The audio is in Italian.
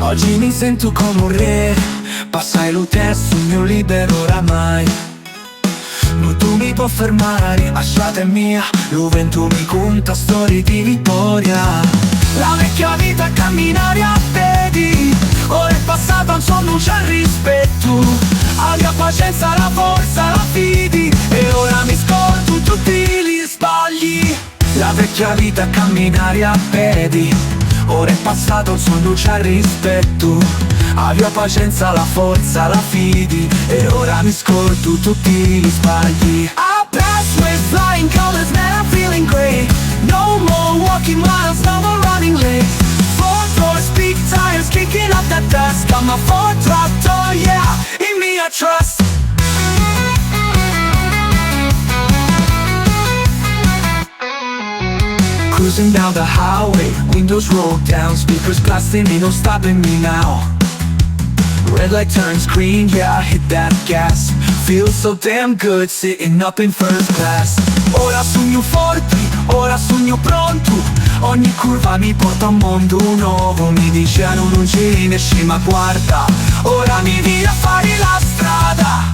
Oggi mi sento come un re, passai lo test, un mio libero oramai. Non tu mi può fermare, la strada è mia, gioventù mi conta storie di vittoria. La vecchia vita è camminare a piedi, ora è passata un sonno, non c'è rispetto. Abbia pazienza, la forza, la fidi, e ora mi scordo tutti gli sbagli. La vecchia vita è camminare a piedi, ora è passato il sonno, non c'è rispetto. Abbia pazienza, la forza, la fidi, e ora mi scordo tutti gli sbagli. I pass with flying colors, man, I'm feeling great. No more walking miles, no more running late. Four doors, big tires, kicking up that dust. Got my Ford Tractor, yeah, in me I trust. Cruising down the highway, windows rolled down, speakers blasting, ain't no stopping me now. Red light turns green, yeah, I hit that gas. Feels so damn good sitting up in first class. Ora sogno forti, ora sogno pronto. Ogni curva mi porta a un mondo nuovo. Mi dicevano non ci riesci, ma guarda, ora mi viene a fare la strada.